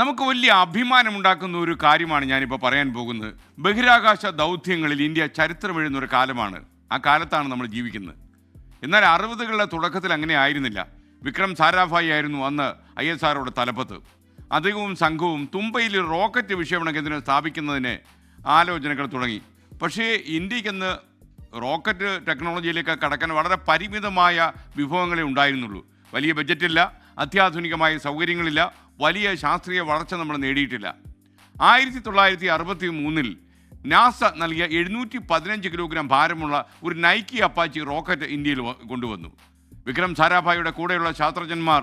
നമുക്ക് വലിയ അഭിമാനമുണ്ടാക്കുന്ന ഒരു കാര്യമാണ് ഞാനിപ്പോൾ പറയാൻ പോകുന്നത്. ബഹിരാകാശ ദൗത്യങ്ങളിൽ ഇന്ത്യ ചരിത്രമെഴുതുന്ന ഒരു കാലമാണ്. ആ കാലത്താണ് നമ്മൾ ജീവിക്കുന്നത്. എന്നാൽ 60കളുടെ തുടക്കത്തിൽ അങ്ങനെ ആയിരുന്നില്ല. വിക്രം സാരാഭായി ആയിരുന്നു അന്ന് ISROയുടെ തലപ്പത്ത്. അദ്ദേഹവും സംഘവും തുമ്പയിൽ റോക്കറ്റ് വിക്ഷേപണ കേന്ദ്രം സ്ഥാപിക്കുന്നതിന് ആലോചനകൾ തുടങ്ങി. പക്ഷേ ഇന്ത്യക്കെന്ന് റോക്കറ്റ് ടെക്നോളജിയിലേക്ക് കടക്കാൻ വളരെ പരിമിതമായ വിഭവങ്ങളെ ഉണ്ടായിരുന്നുള്ളൂ. വലിയ ബജറ്റില്ല, അത്യാധുനികമായ സൗകര്യങ്ങളില്ല, വലിയ ശാസ്ത്രീയ വളർച്ച നമ്മൾ നേടിയിട്ടില്ല. 1963 നാസ നൽകിയ 715 കിലോഗ്രാം ഭാരമുള്ള ഒരു നൈക്കി അപ്പാച്ചി റോക്കറ്റ് ഇന്ത്യയിൽ കൊണ്ടുവന്നു. വിക്രം സാരാഭായിയുടെ കൂടെയുള്ള ശാസ്ത്രജ്ഞന്മാർ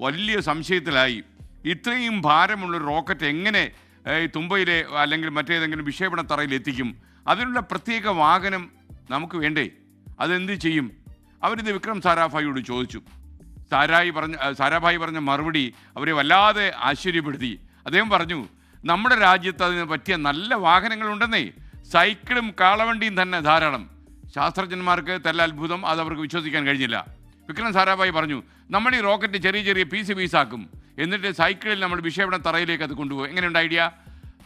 വലിയ സംശയത്തിലായി. ഇത്രയും ഭാരമുള്ളൊരു റോക്കറ്റ് എങ്ങനെ തുമ്പയിലെ അല്ലെങ്കിൽ മറ്റേതെങ്കിലും വിക്ഷേപണ തറയിൽ എത്തിക്കും? അതിനുള്ള പ്രത്യേക വാഹനം നമുക്ക് വേണ്ടേ? അതെന്ത് ചെയ്യും? അവരിത് വിക്രം സാരാഭായിയോട് ചോദിച്ചു. സാരാഭായി പറഞ്ഞ മറുപടി അവരെ വല്ലാതെ ആശ്ചര്യപ്പെടുത്തി. അദ്ദേഹം പറഞ്ഞു, നമ്മുടെ രാജ്യത്ത് അതിന് പറ്റിയ നല്ല വാഹനങ്ങളുണ്ടെന്നേ, സൈക്കിളും കാളവണ്ടിയും തന്നെ ധാരാളം. ശാസ്ത്രജ്ഞന്മാർക്ക് തെല്ല അത്ഭുതം, അത് അവർക്ക് വിശ്വസിക്കാൻ കഴിഞ്ഞില്ല. വിക്രം സാരാഭായി പറഞ്ഞു, നമ്മൾ ഈ റോക്കറ്റ് ചെറിയ ചെറിയ പീസാക്കും, എന്നിട്ട് സൈക്കിളിൽ നമ്മൾ വിക്ഷേപണ തറയിലേക്ക് അത് കൊണ്ടുപോകും. എങ്ങനെയുണ്ട് ഐഡിയ?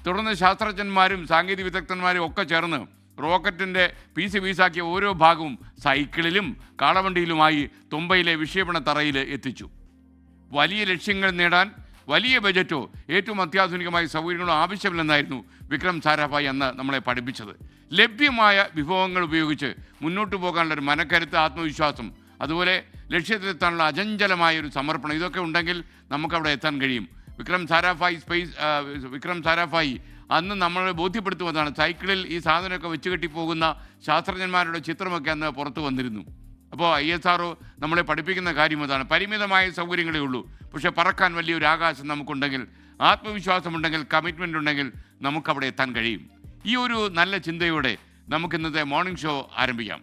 തുടർന്ന് ശാസ്ത്രജ്ഞന്മാരും സാങ്കേതിക വിദഗ്ധന്മാരും ഒക്കെ ചേർന്ന് റോക്കറ്റിൻ്റെ പീസാക്കിയ ഓരോ ഭാഗവും സൈക്കിളിലും കാളവണ്ടിയിലുമായി തുമ്പയിലെ വിക്ഷേപണ തറയിൽ എത്തിച്ചു. വലിയ ലക്ഷ്യങ്ങൾ നേടാൻ വലിയ ബജറ്റോ ഏറ്റവും അത്യാധുനികമായ സൗകര്യങ്ങളോ ആവശ്യമില്ലെന്നായിരുന്നു വിക്രം സാരാഭായി അന്ന് നമ്മളെ പഠിപ്പിച്ചത്. ലഭ്യമായ വിഭവങ്ങൾ ഉപയോഗിച്ച് മുന്നോട്ട് പോകാനുള്ള ഒരു മനക്കരുത്ത്, ആത്മവിശ്വാസം, അതുപോലെ ലക്ഷ്യത്തിലെത്താനുള്ള അചഞ്ചലമായ ഒരു സമർപ്പണം, ഇതൊക്കെ ഉണ്ടെങ്കിൽ നമുക്കവിടെ എത്താൻ കഴിയും. വിക്രം സാരാഭായി അന്ന് നമ്മളെ ബോധ്യപ്പെടുത്തുന്നതാണ്. സൈക്കിളിൽ ഈ സാധനമൊക്കെ വെച്ച് കെട്ടിപ്പോകുന്ന ശാസ്ത്രജ്ഞന്മാരുടെ ചിത്രമൊക്കെ അന്ന് പുറത്തു വന്നിരുന്നു. അപ്പോൾ ISRO നമ്മളെ പഠിപ്പിക്കുന്ന കാര്യം അതാണ്. പരിമിതമായ സൗകര്യങ്ങളേ ഉള്ളൂ, പക്ഷേ പറക്കാൻ വലിയൊരു ആകാശം നമുക്കുണ്ടെങ്കിൽ, ആത്മവിശ്വാസമുണ്ടെങ്കിൽ, കമ്മിറ്റ്മെൻ്റ് ഉണ്ടെങ്കിൽ നമുക്കവിടെ എത്താൻ കഴിയും. ഈ ഒരു നല്ല ചിന്തയോടെ നമുക്കിന്നത്തെ മോർണിംഗ് ഷോ ആരംഭിക്കാം.